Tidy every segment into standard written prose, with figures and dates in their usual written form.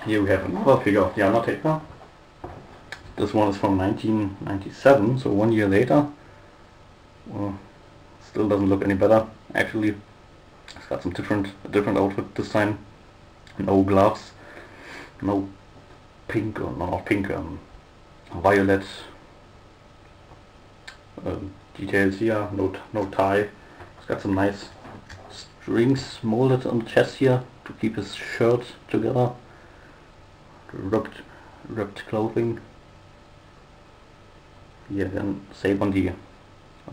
Here we have another figure of the Undertaker. This one is from 1997, so 1 year later. Well, still doesn't look any better, actually. It's got some different outfit this time. No gloves, no pink, or not pink, violet details here, no tie. It's got some nice strings molded on the chest here to keep his shirt together. Ripped clothing. Here again, same on the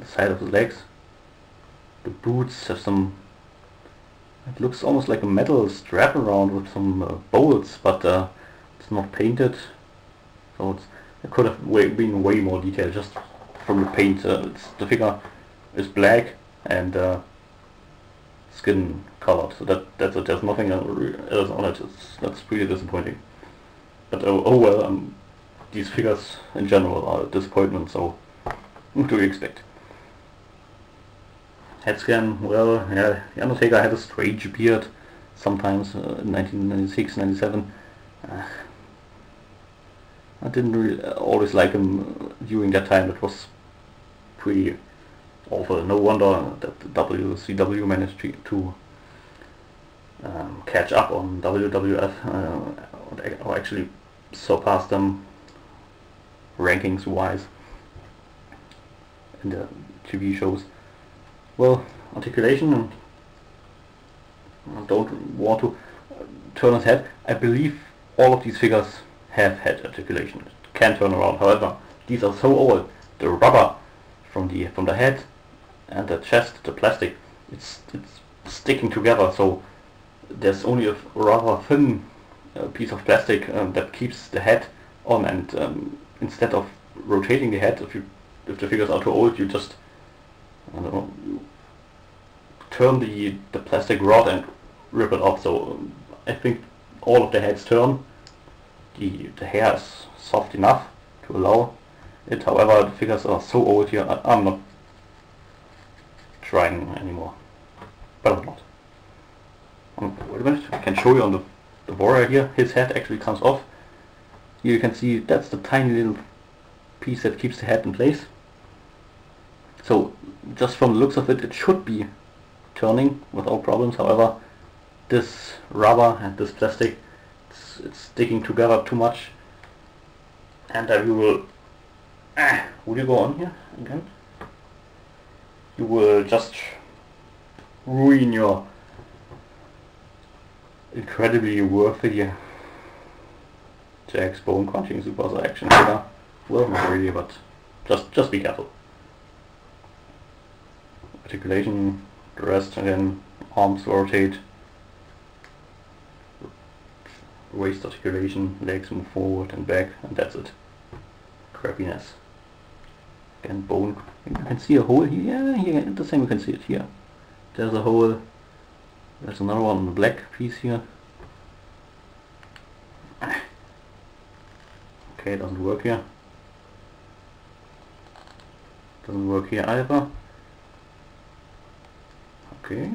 side of his legs. The boots have some. It looks almost like a metal strap around with some bolts, but it's not painted. So it could have been way more detailed just from the paint. The figure is black and skin colored, so that's it. There's nothing else on it. That's pretty disappointing. But oh well, these figures in general are a disappointment, so what do you expect? Head scan, well, yeah, the Undertaker had a strange beard sometimes in 1996, 97. I didn't really always like him during that time. It was pretty awful. No wonder that the WCW managed to catch up on WWF, or actually surpass them rankings wise in the TV shows. Well, articulation, I don't want to turn his head. I believe all of these figures have head articulation. It can turn around. However, these are so old. The rubber from the head and the chest, the plastic, it's sticking together. So there's only a rather thin piece of plastic that keeps the head on. And instead of rotating the head, if the figures are too old, you just, I don't know, you turn the plastic rod and rip it off. So I think all of the heads turn. The hair is soft enough to allow it. However, the figures are so old here, I'm not trying anymore. But I'm not. Wait a minute, I can show you on the warrior here. His head actually comes off. Here you can see that's the tiny little piece that keeps the head in place. So just from the looks of it, it should be turning without problems. However, this rubber and this plastic, it's sticking together too much, and you will you go on here again? You will just ruin your incredibly worthy Jakks Bone Crunching Action figure. Well, not really, but just be careful. Articulation, the rest again, arms rotate, waist articulation, legs move forward and back, and that's it. Crappiness. Again, bone. You can see a hole here. Yeah, here the same. You can see it here. There's a hole. There's another one on the black piece here. Okay, it doesn't work here. Doesn't work here either. Okay.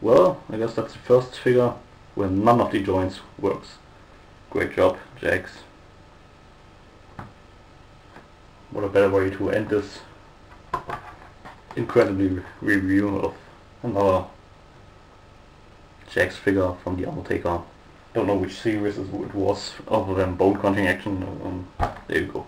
Well, I guess that's the first figure where none of the joints works. Great job, Jakks. What a better way to end this incredible review of another Jakks figure from the Undertaker. Don't know which series it was other than Bone Crunching Action. There you go.